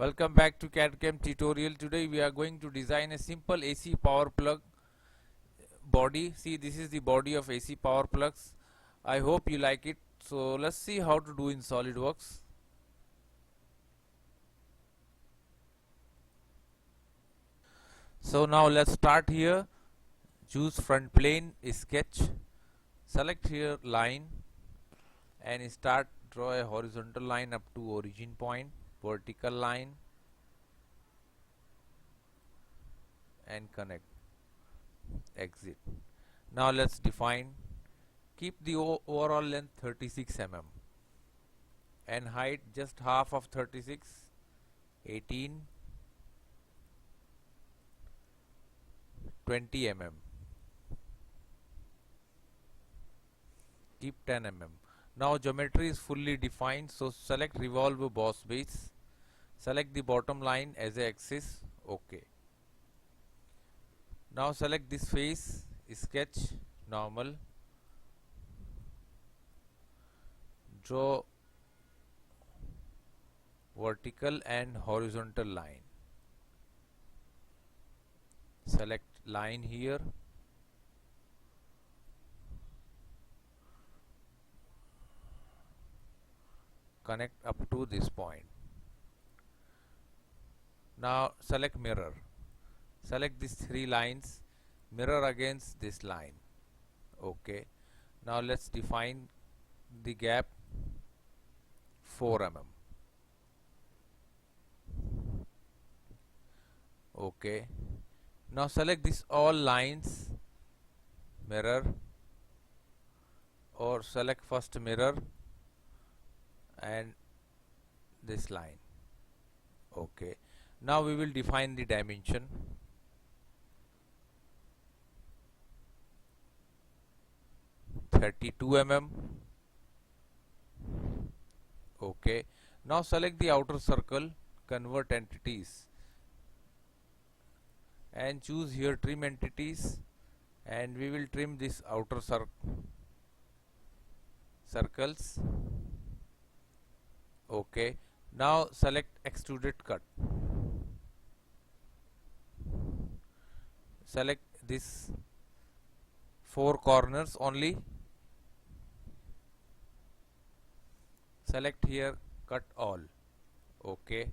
Welcome back to CAD/CAM tutorial. Today we are going to design a simple AC power plug body. See, this is the body of AC power plugs. I hope you like it. So let's see how to do in Solidworks. So now let's start here. Choose front plane, sketch, select here line and draw a horizontal line up to origin point, vertical line and connect, exit. Now let's define, keep the overall length 36 mm and height just half of 36, 18, 20 mm. Keep 10 mm. Now geometry is fully defined, so select revolve boss base, select the bottom line as a axis, OK. Now select this face, sketch, normal, draw vertical and horizontal line, select line here, connect up to this point. Now select mirror, select these three lines, mirror against this line, OK. Now let's define the gap 4 mm, OK. Now select this all lines, mirror, or select first mirror and this line, OK. Now we will define the dimension. (32 mm), OK. Now select the outer circle, convert entities and choose here trim entities, and we will trim this outer circles, OK. Now select extruded cut, select this 4 corners only, select here cut all, OK.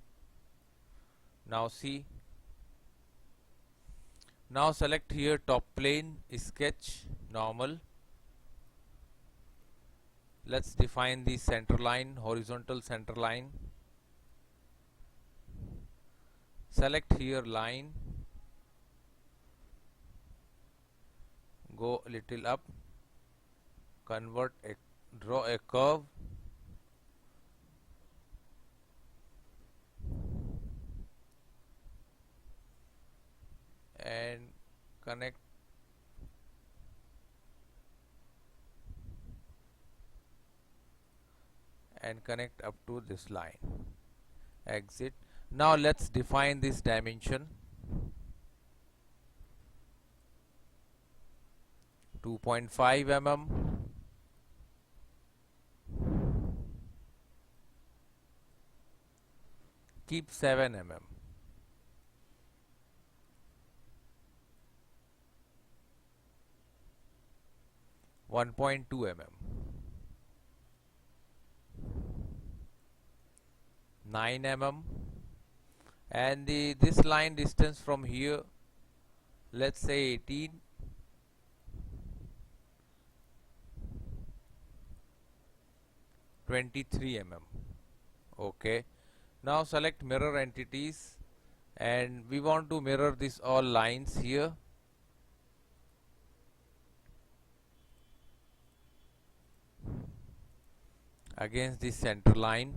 Now see, now select here top plane, sketch, normal. Let's define the center line, horizontal center line, select here line, go a little up, draw a curve, and connect up to this line, exit. Now let's define this dimension 2.5 mm, keep 7 mm, (1.2 mm), 9 mm, and this line distance from here, let's say 18, 23 mm, OK. Now select mirror entities and we want to mirror this all lines here, against the center line,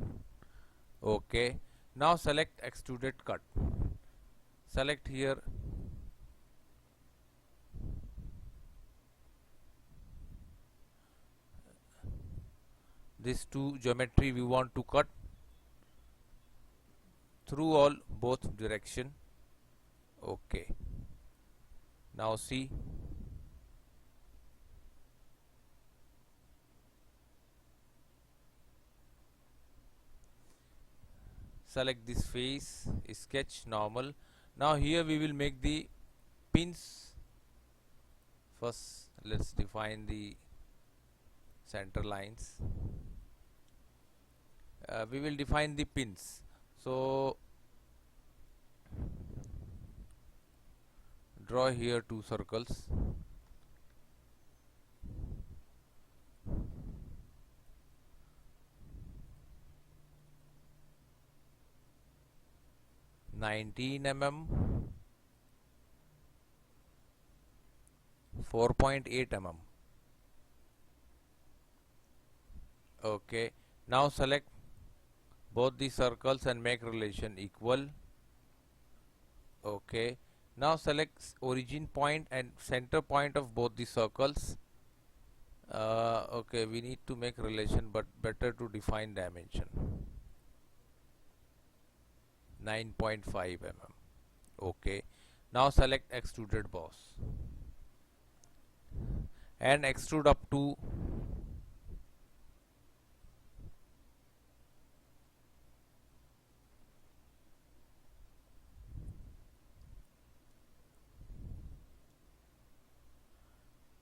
OK. Now select extruded cut, select here these two geometry we want to cut through both direction, OK. Now see, select this face, sketch normal. Now here we will make the pins. First let's define the center lines. We will define the pins. So draw here two circles. mm, 4.8 mm. Okay, now select both the circles and make relation equal. Okay, now select origin point and center point of both the circles. Okay, we need to make relation, but better to define dimension. 9.5 mm. Okay, now select extruded boss and extrude up to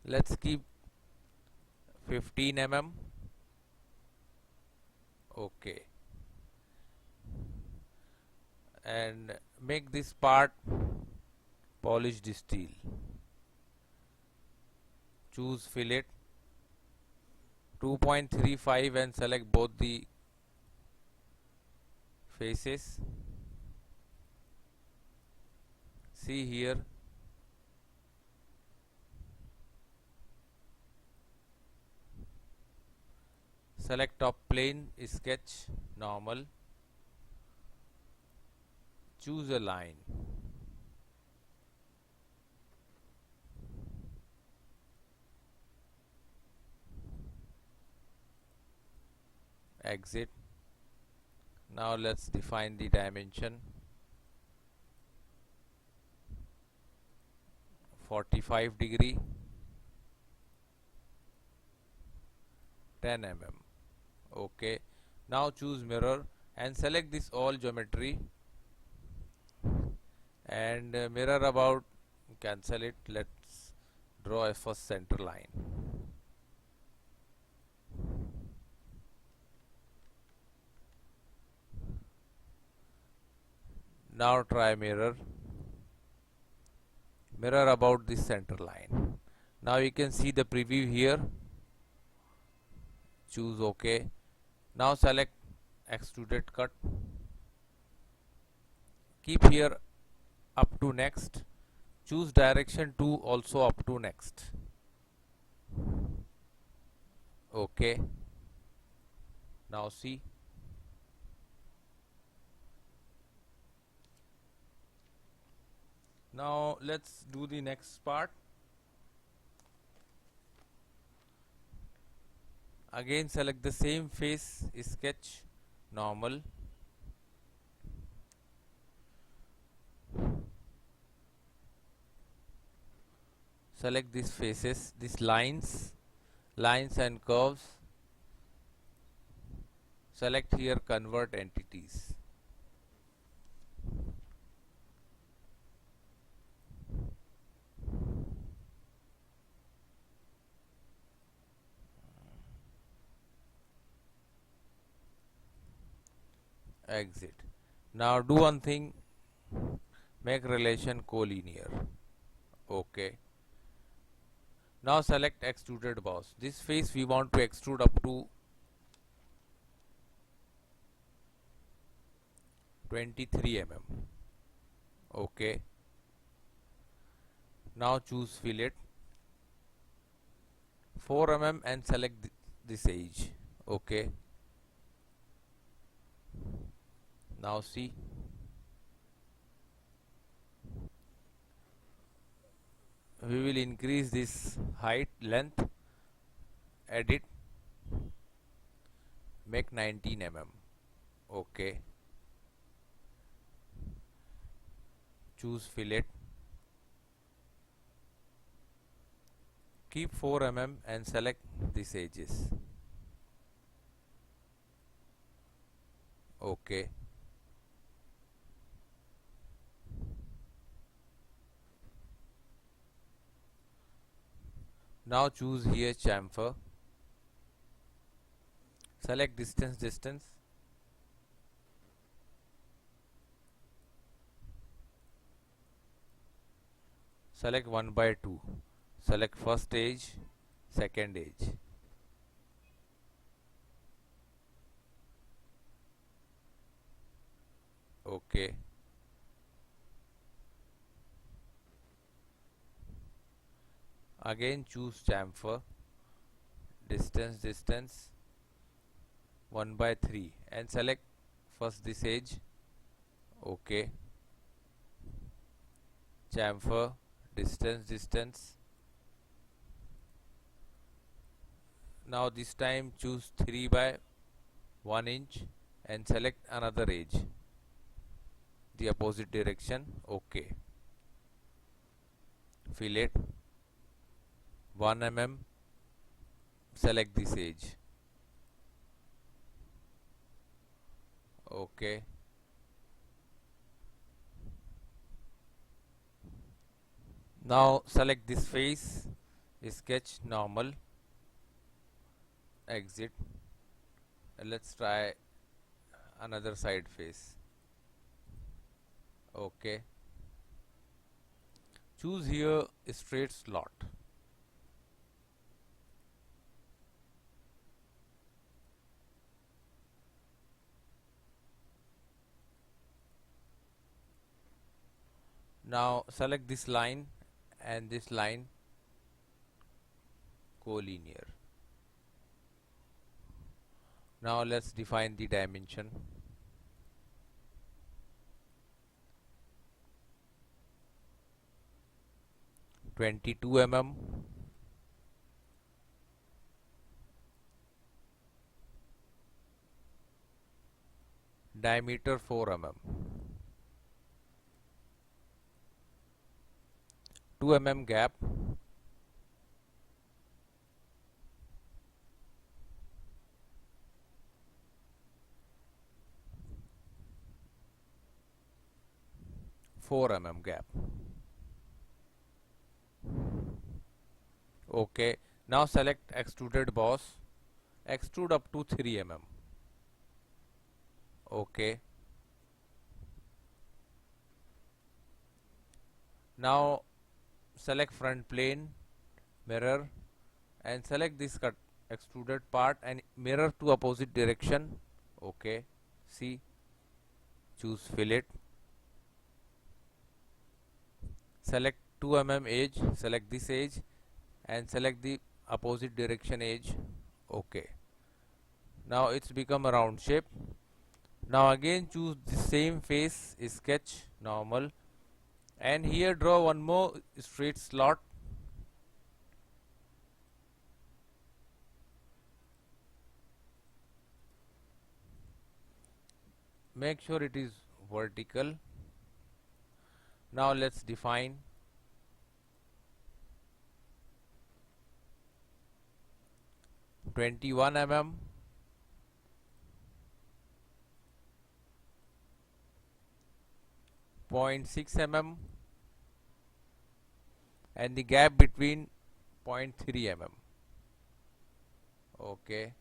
let's keep 15 mm. Okay, and make this part polished steel. Choose fillet 2.35 and select both the faces. See here, select top plane, sketch normal, choose a line, exit. Now let's define the dimension. 45 degree, 10 mm. Okay, now choose mirror and select this all geometry and mirror about, cancel it. Let's draw a first center line. Now try mirror about this center line. Now you can see the preview here. Choose OK. Now select extruded cut, keep here up to next, choose direction 2 also up to next. OK. Now see, now let's do the next part. Again select the same face, sketch normal, select these faces, these lines and curves, select here convert entities. Exit. Now do one thing, make relation collinear. Okay. Now select extruded boss. This face we want to extrude up to 23 mm. Okay. Now choose fillet 4 mm and select this edge. Okay. Now see, we will increase this height, length, edit, make 19 mm. Okay. Choose fillet, keep 4 mm and select these edges. Okay. Now choose here chamfer, select distance, select 1 by 2, select first edge, second edge. Okay. Again choose chamfer, distance 1 by 3 and select first this edge. Okay. Chamfer, distance. Now this time choose 3 by 1 inch and select another edge, the opposite direction. Okay. Fillet 1 mm, select this edge. Okay. Now select this face, sketch normal, exit. Let's try another side face. Okay. Choose here straight slot. Now select this line and this line collinear. Now let's define the dimension. (22 mm), diameter 4 mm, 2 mm gap, gap. Okay. Now select extruded boss, extrude up to 3 mm. Okay. Now select front plane, mirror and select this cut extruded part and mirror to opposite direction. Okay. See, choose fillet, select 2 mm edge, select this edge and select the opposite direction edge. Okay. Now it's become a round shape. Now again choose the same face, sketch normal and here draw one more straight slot. Make sure it is vertical. Now let's define. (21 mm), 0.6 mm and the gap between 0.3 mm. Okay.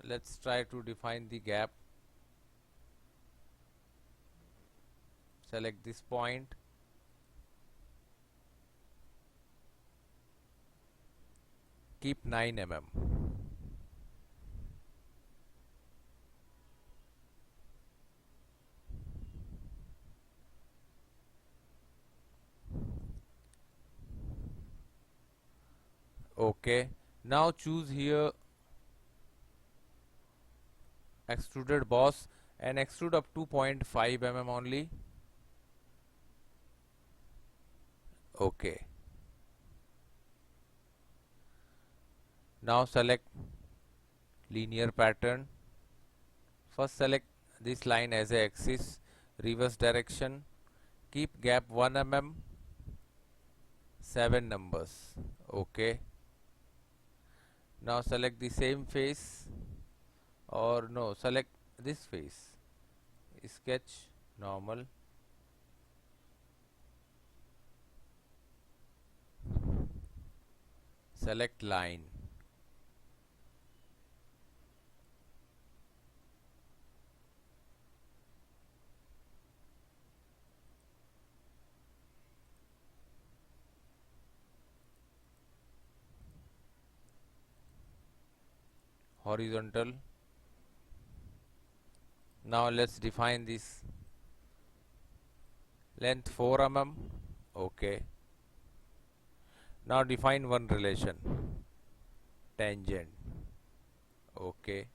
Let's try to define the gap. Select this point. Keep 9 mm. Okay. Now choose here extruded boss and extrude up to 0.5 mm only. Okay. Now select linear pattern. First select this line as a axis, reverse direction, keep gap 1 mm, 7 numbers. Okay. Now select the same face, or no, select this face, sketch normal select line, horizontal. Now let's define this length 4 mm. Okay. Now define one relation, tangent. Okay.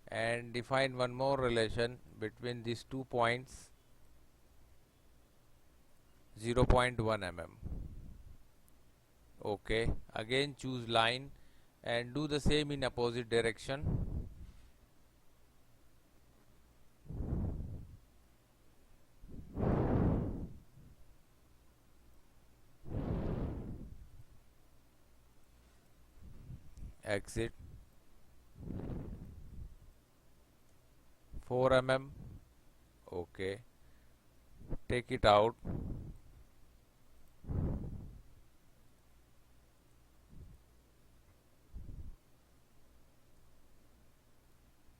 And define one more relation between these 2 points, 0.1 mm. Okay. Again choose line and do the same in opposite direction. Exit 4 mm. Okay. Take it out.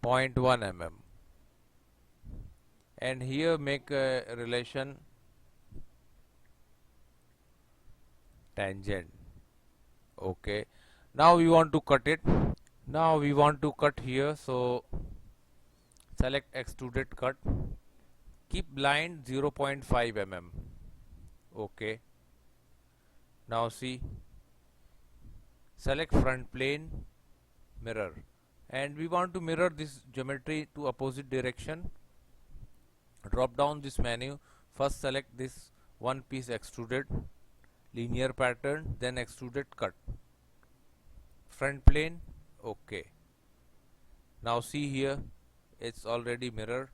Point 1 mm. And here make a relation tangent. Okay. Now we want to cut it. Now we want to cut here, so select extruded cut. Keep blind 0.5 mm. Okay. Now see, select front plane, mirror, and we want to mirror this geometry to opposite direction. Drop down this menu. First select this one piece extruded linear pattern, then extruded cut. Front plane. Okay. Now see here, it's already mirrored.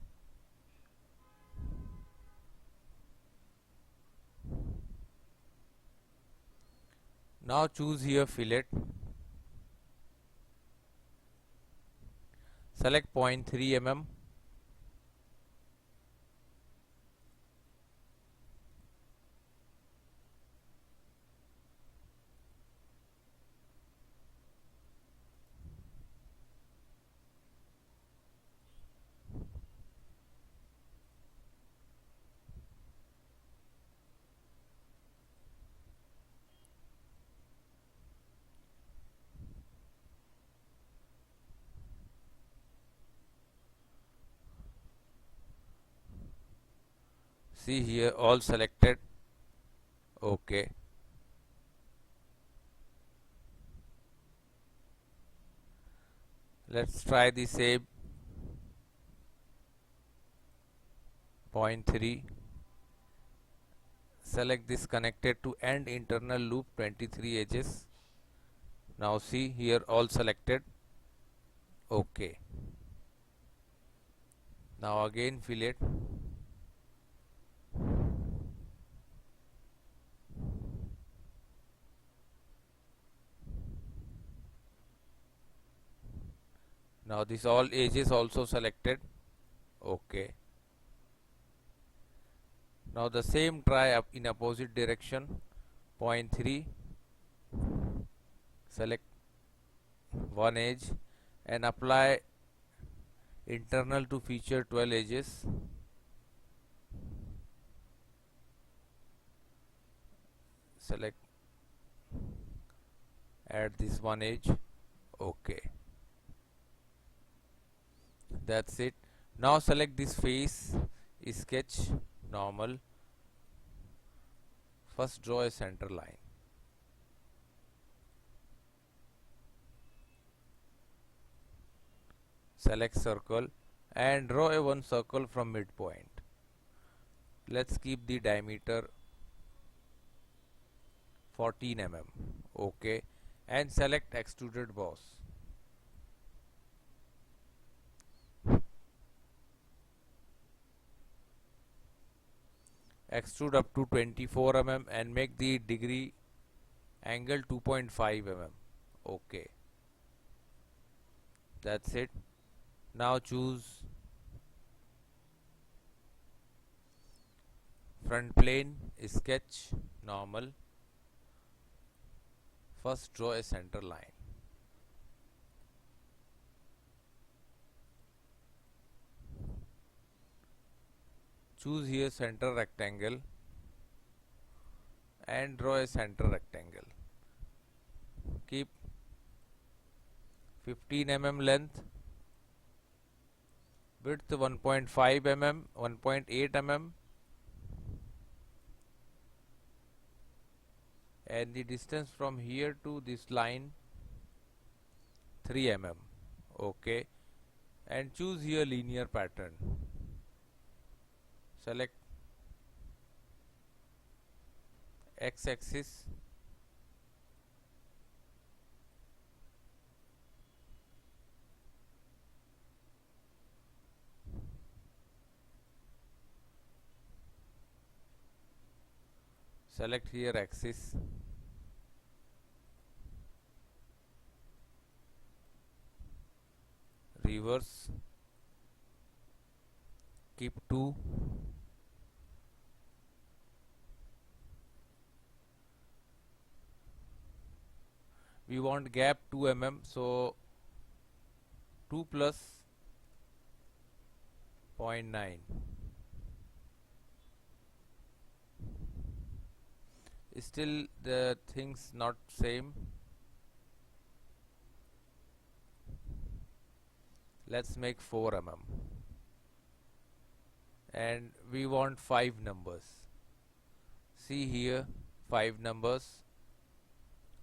Now choose here fillet. Select 0.3 mm. See here, all selected. Okay. Let's try the same. 0.3. Select this connected to end internal loop 23 edges. Now see here, all selected. Okay. Now again fillet. Now this all edges also selected. Okay. Now the same try up in opposite direction. 0.3. Select one edge and apply internal to feature 12 edges. Select, add this one edge. Okay. That's it. Now select this face, sketch, normal. First draw a center line. Select circle and draw a one circle from midpoint. Let's keep the diameter 14 mm. Okay. And select extruded boss. Extrude up to 24 mm and make the degree angle 2.5 mm. Okay. That's it. Now choose front plane, sketch, normal. First draw a center line. Choose here center rectangle and draw a center rectangle. Keep 15 mm length, width 1.5 mm, 1.8 mm, and the distance from here to this line 3 mm. Okay, and choose here linear pattern. Select x-axis, select here axis, reverse, keep 2, we want gap 2 mm, so 2 plus 0.9. Still the things not same. Let's make 4 mm, and we want 5 numbers. See here 5 numbers.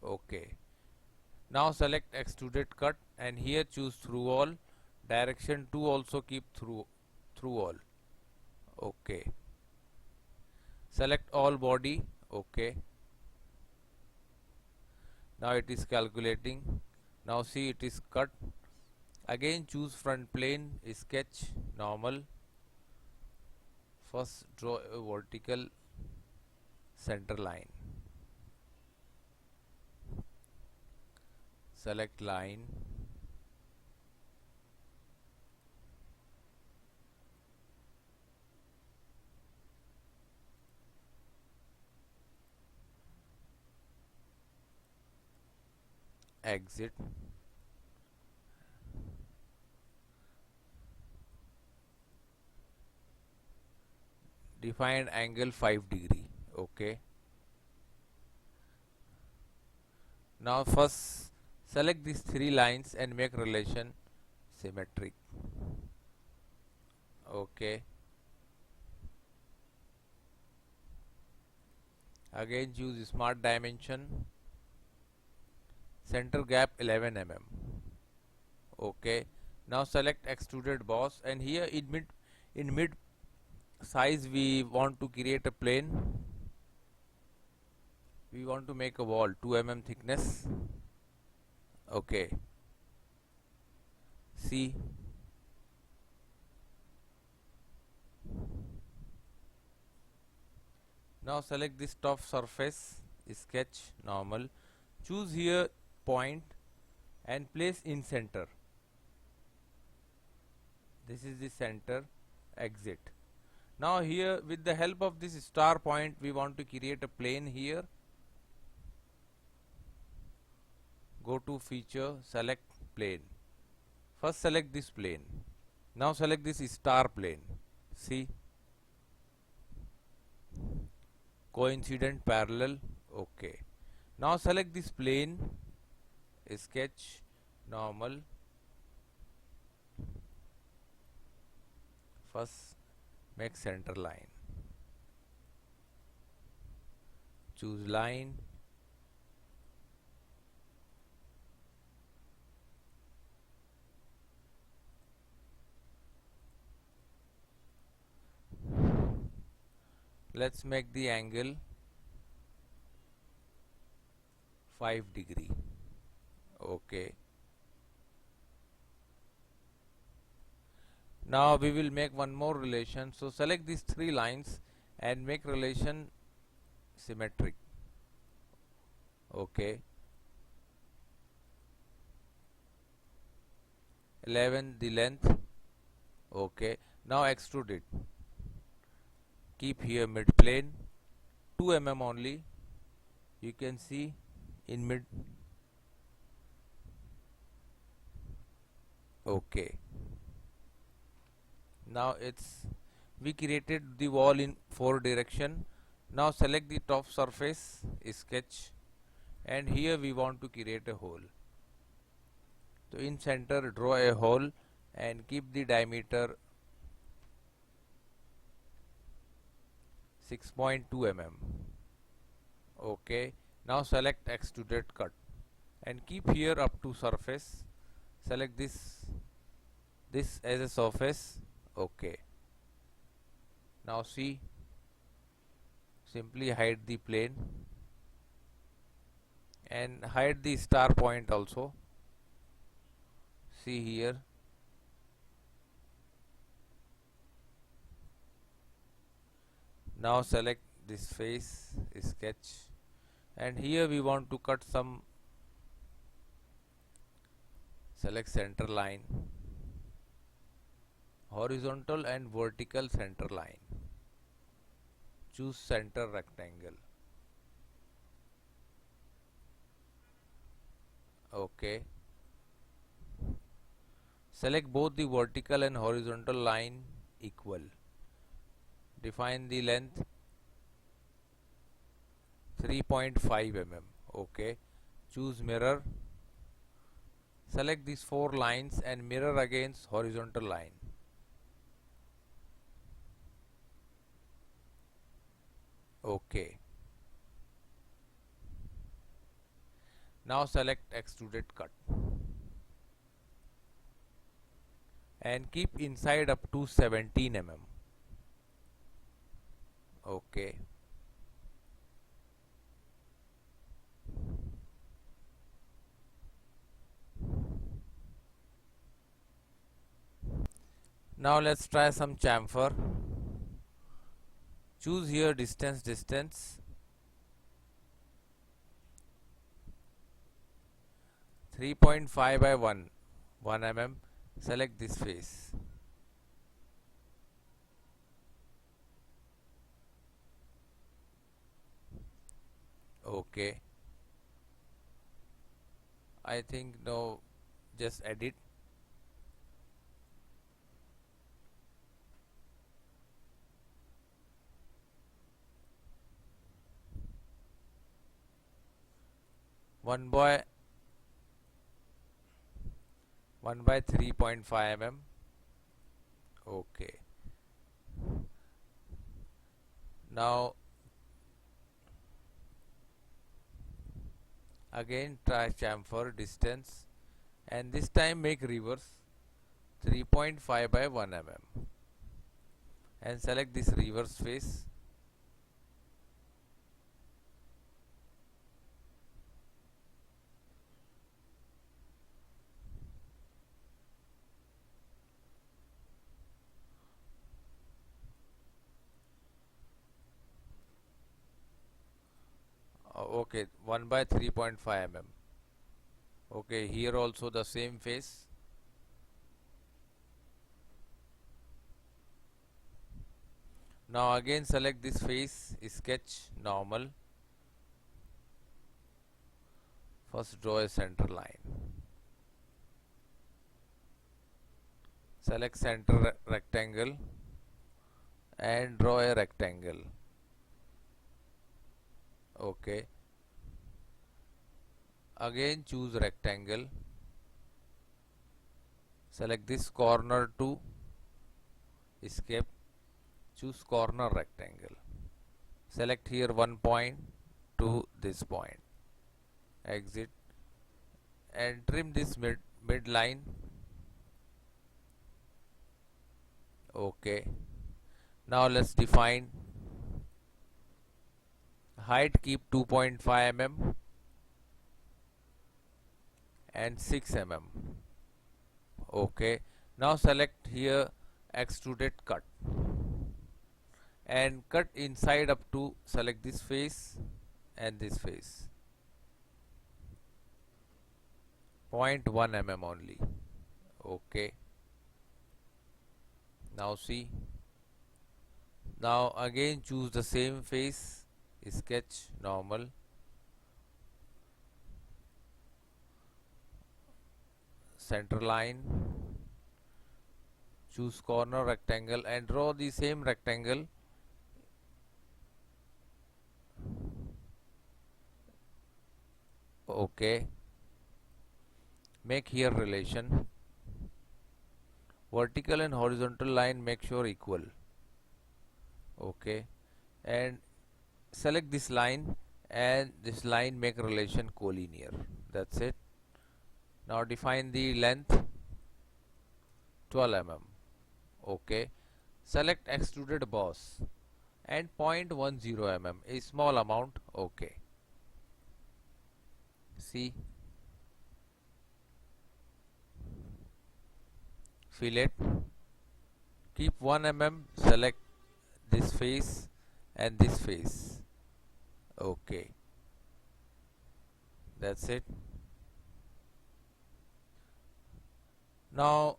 Okay, now select extruded cut and here choose through all, direction 2 also keep through all. Okay, select all body. Okay, now it is calculating. Now see it is cut. Again choose front plane, sketch normal. First draw a vertical center line. Select line. Exit. Define angle 5 degree. Okay. Now first select these 3 lines and make relation symmetric. Okay. Again choose smart dimension. Center gap 11 mm. Okay. Now select extruded boss and here in mid size we want to create a plane. We want to make a wall 2 mm thickness. Okay. See. Now select this top surface, sketch normal. Choose here point and place in center. This is the center. Exit. Now here with the help of this star point we want to create a plane here. Go to feature, select plane. First select this plane. Now select this star plane. See, coincident parallel. Okay. Now select this plane, sketch normal. First make center line. Choose line. Let's make the angle 5 degree. Okay. Now we will make one more relation. So select these 3 lines and make relation symmetric. Okay. 11 the length. Okay. Now extrude it. Keep here mid plane 2 mm only. You can see in mid Okay. Now we created the wall in 4 direction. Now select the top surface, sketch, and here we want to create a hole. So in center draw a hole and keep the diameter 6.2 mm. Okay. Now select extruded cut and keep here up to surface. Select this as a surface. Okay. Now see, simply hide the plane and hide the star point also. See here. Now select this face, sketch, and here we want to cut some. Select center line, horizontal and vertical center line. Choose center rectangle. Okay. Select both the vertical and horizontal line equal. Define the length 3.5 mm. Okay. Choose mirror. Select these 4 lines and mirror against horizontal line. Okay. Now select extruded cut and keep inside up to 17 mm. Okay. Now let's try some chamfer. Choose here distance 3.5 by 1 mm. Select this face. Okay. I think no, just edit. One by 3.5 mm. Okay. Now again try chamfer distance and this time make reverse 3.5 by 1 mm and select this reverse face. Okay, 1 by 3.5 mm. Okay, here also the same face. Now again select this face, sketch normal. First draw a center line. Select center rectangle and draw a rectangle. Okay. Again choose rectangle. Select this corner to escape. Choose corner rectangle. Select here one point to this point. Exit and trim this mid line. Okay. Now let's define height, keep 2.5 mm and 6 mm. Okay. Now select here extruded cut and cut inside up to select this face and this face. 0.1 mm only. Okay. Now see. Now again choose the same face, sketch normal. Center line choose corner rectangle and draw the same rectangle okay. Make here relation, vertical and horizontal line make sure equal okay, and select this line and this line make relation collinear. That's it. Now define the length 12 mm okay. Select extruded boss and 0.10 mm, a small amount okay. See, fillet, keep 1 mm, select this face and this face okay. That's it. Now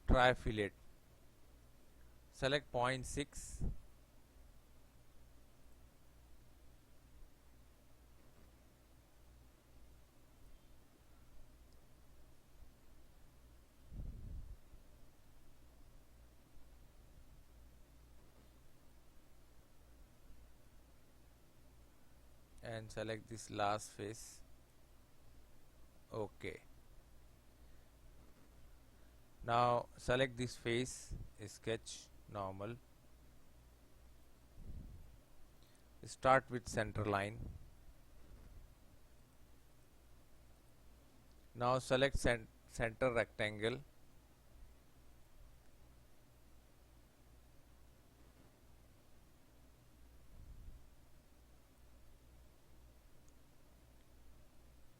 try fillet, select 0.6 and select this last face okay. Now select this face, sketch normal, start with center line. Now select center rectangle,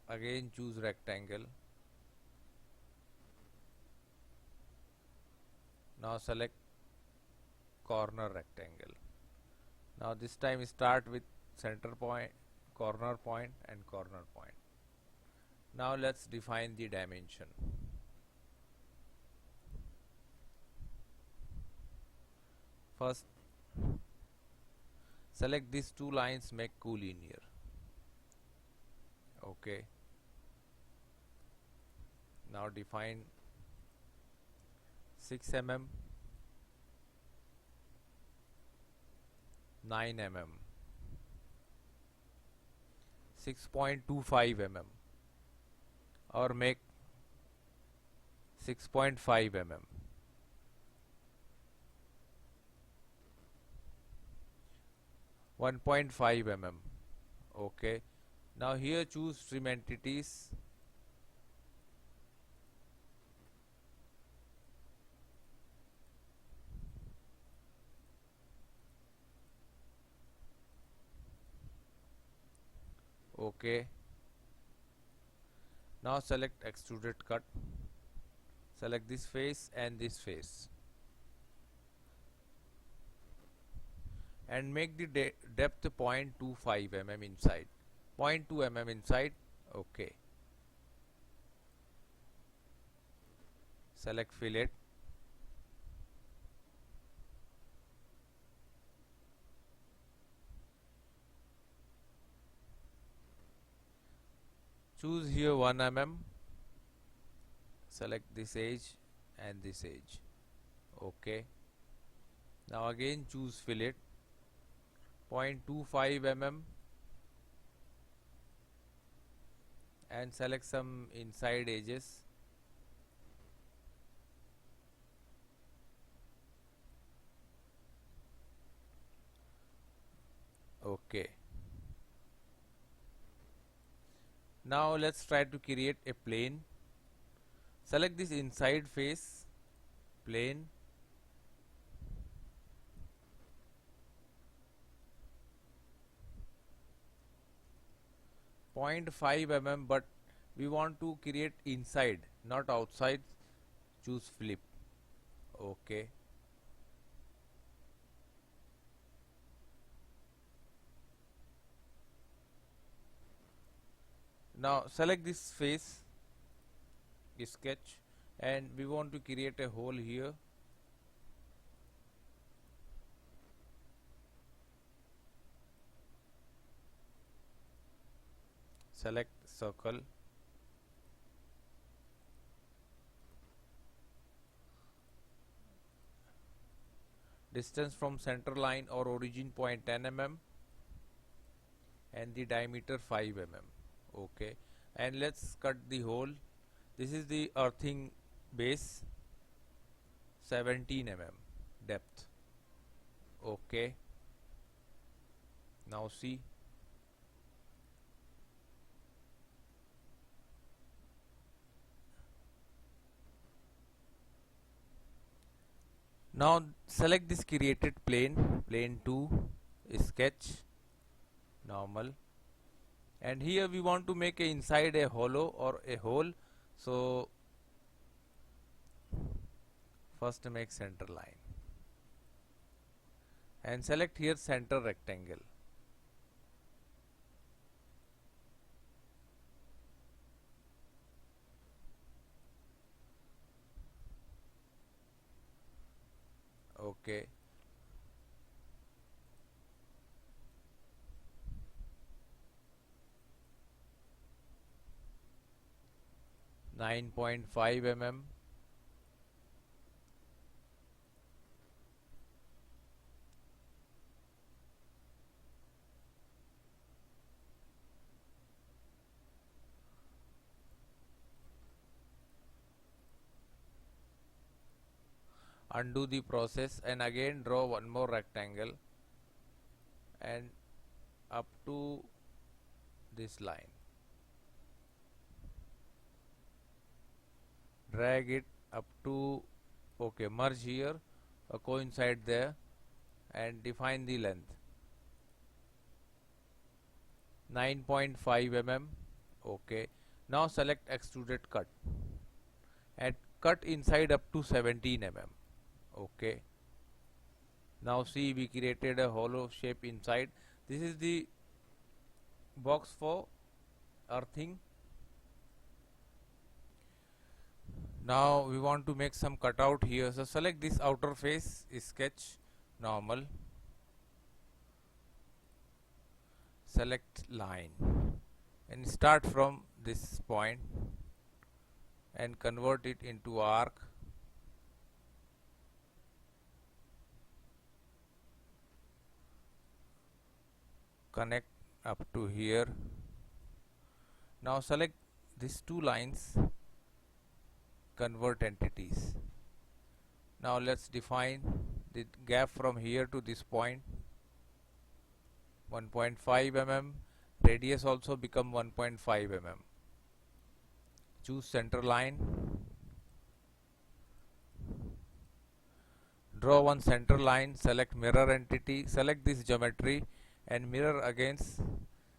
again choose rectangle. Now select corner rectangle. Now this time start with center point, corner point and corner point. Now let's define the dimension. First select these two lines, make collinear okay. Now define 6 mm, 9 mm, 6.25 mm or make 6.5 mm. .5 mm okay. Now here choose trim entities, okay. Now select extruded cut, select this face and this face and make the depth 0.25 mm inside, 0.2 mm inside okay. Select fillet, choose here 1 mm, select this edge and this edge okay. Now again choose fillet, 0.25 mm and select some inside edges okay. Now let's try to create a plane. Select this inside face, plane, .5 mm, but we want to create inside not outside, choose flip okay. Now select this face, sketch, and we want to create a hole here. Select circle, distance from center line or origin point 10 mm and the diameter 5 mm. Okay, and let's cut the hole. This is the earthing base, 17 mm depth. Okay, now see, now select this created plane, plane 2, sketch, normal, and here we want to make inside a hollow or a hole. So first make center line and select here center rectangle. Okay, 9.5 mm. Undo the process and again draw one more rectangle and up to this line. Drag it up to, okay, merge here, coincide there, and define the length 9.5 mm. Okay, now select extruded cut and cut inside up to 17 mm. Okay, now see, we created a hollow shape inside. This is the box for earthing. Now we want to make some cutout here, so select this outer face, sketch, normal, select line and start from this point and convert it into arc. Connect up to here. Now select these two lines, convert entities. Now let's define the gap from here to this point, 1.5 mm. Radius also become 1.5 mm. Choose center line, draw one center line, select mirror entity, select this geometry and mirror against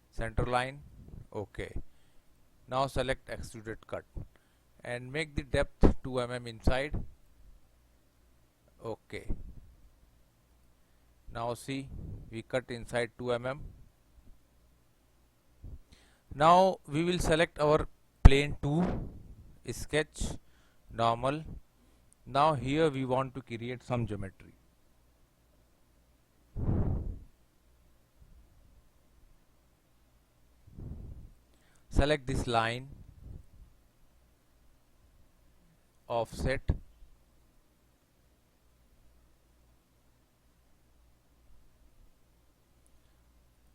center line. Okay, now select extruded cut and make the depth 2 mm inside. Okay, now see, we cut inside 2 mm. Now we will select our plane 2, sketch, normal. Now here we want to create some geometry. Select this line, offset,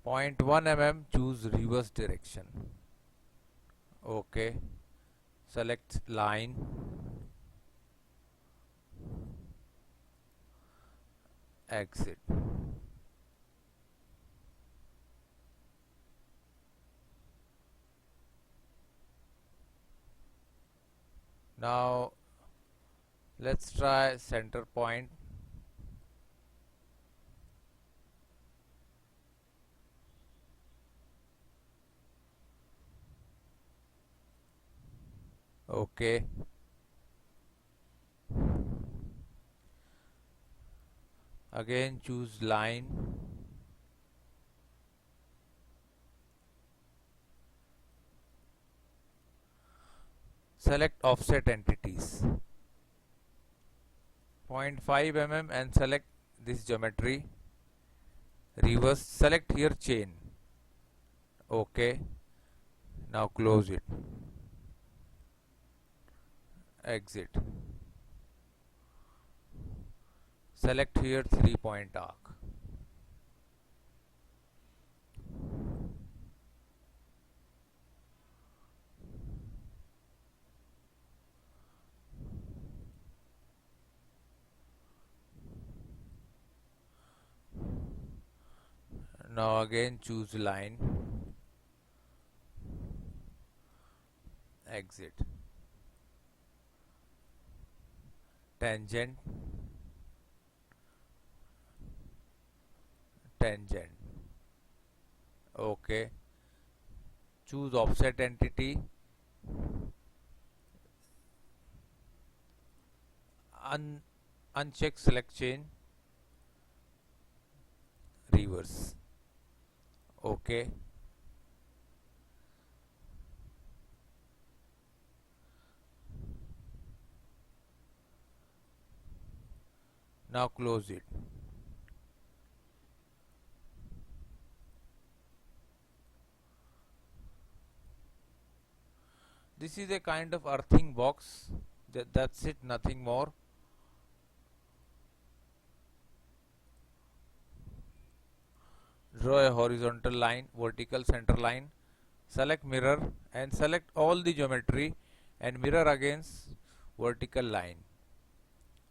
.1 mm, choose reverse direction. Okay, select line, exit. Now let's try center point. Okay, again choose line, select offset entities, 0.5 mm and select this geometry, reverse, select here chain. Okay, now close it, exit. Select here 3-point arc. Now again choose line, exit, tangent, tangent, OK. Choose offset entity, uncheck select chain, reverse, OK. Now close it. This is a kind of earthing box. That's it, nothing more. Draw a horizontal line, vertical center line, select mirror and select all the geometry and mirror against vertical line.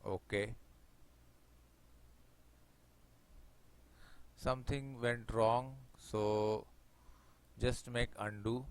OK. Something went wrong, so just make undo.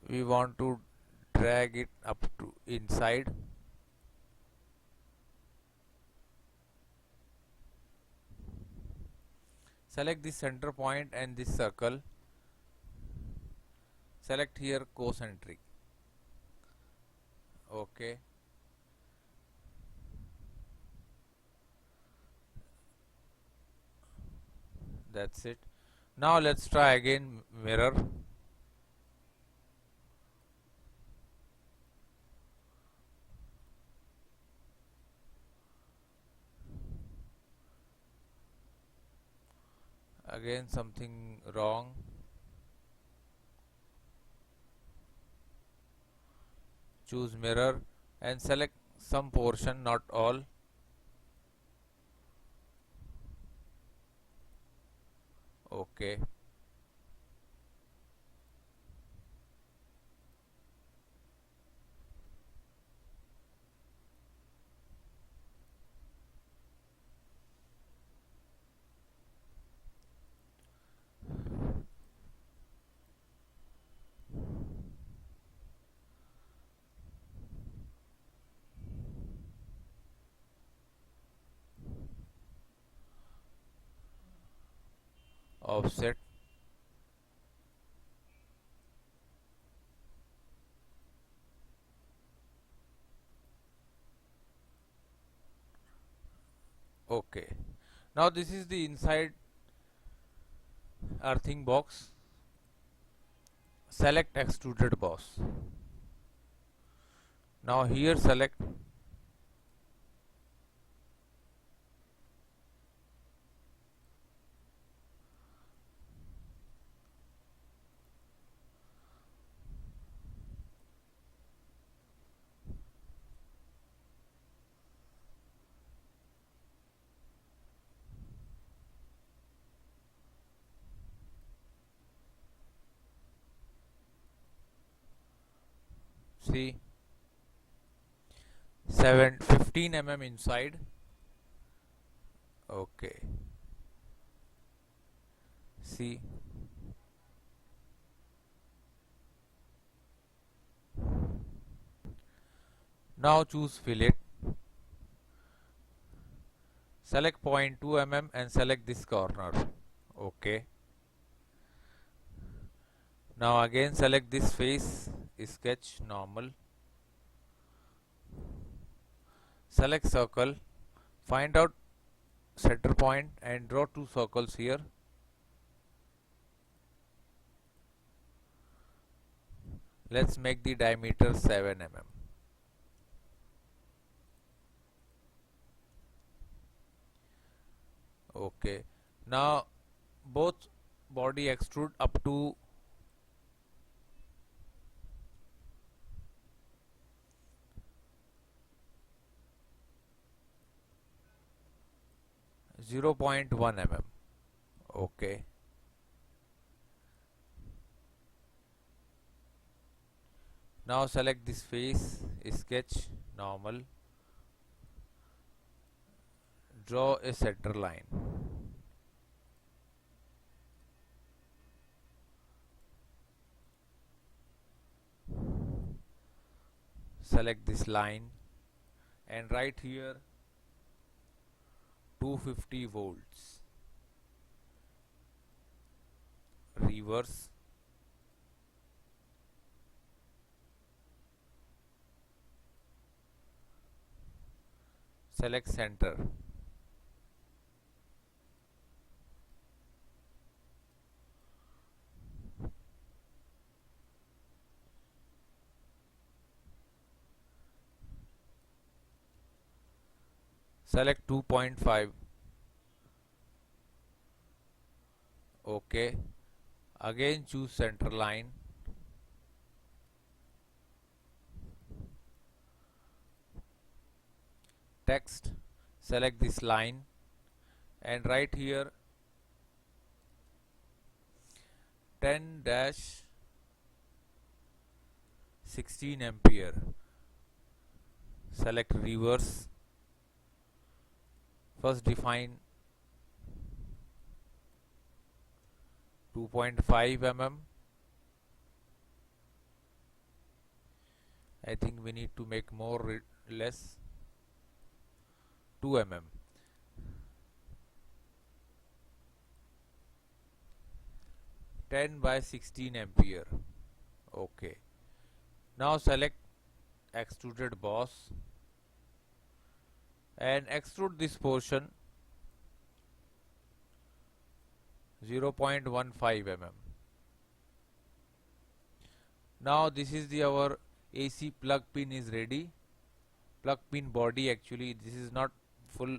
We want to drag it up to inside. Select the center point and this circle. Select here concentric. OK. That's it. Now let's try again mirror. Again something wrong. Choose mirror and select some portion, not all. OK. Offset. OK. Now this is the inside earthing box. Select extruded boss. Now here select see 15 mm inside. OK. See. Now choose fillet. Select 0.2 mm and select this corner. OK. Now again select this face, sketch normal. select circle, find out center point and draw two circles here. Let's make the diameter 7 mm. Okay, now both body extrude up to 0.1 mm. Okay, now select this face, sketch normal, draw a center line. Select this line and write here 250 volts. Reverse. Select center. Select 2.5. Okay. Again choose center line. Text. Select this line and write here 10-16 ampere. Select reverse. First define 2.5 mm. I think we need to make more less. 2 mm. by 16 ampere. Okay. Now select extruded boss and extrude this portion 0.15 mm. Now this is our AC plug pin is ready. Plug pin body, actually this is not full.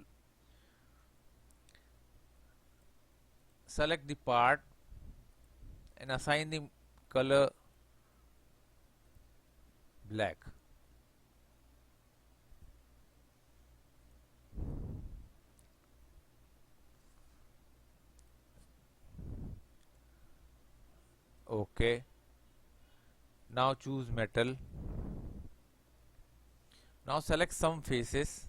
Select the part and assign the color black. Okay. Now choose metal. Now select some faces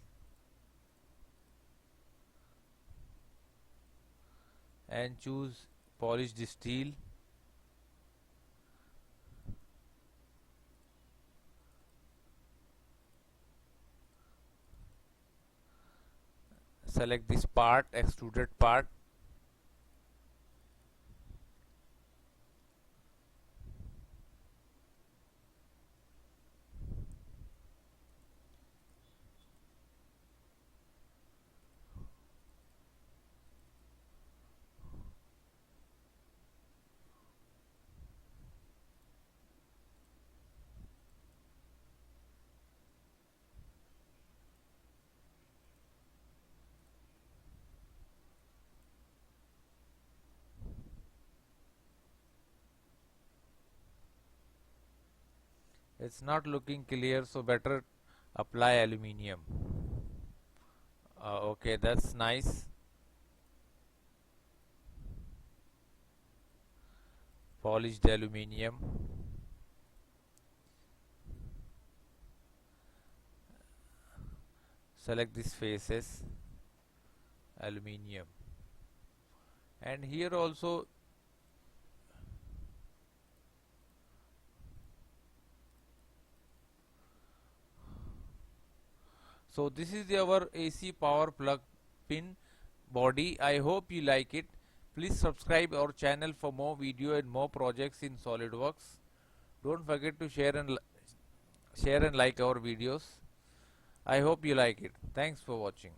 and choose polished steel. Select this part, extruded part. It's not looking clear, so better apply aluminium. Okay, that's nice. Polished aluminium. Select these faces, aluminium, and here also so this is our AC power plug pin body. I hope you like it. Please subscribe our channel for more video and more projects in SolidWorks. Don't forget to share and like our videos. I hope you like it. Thanks for watching.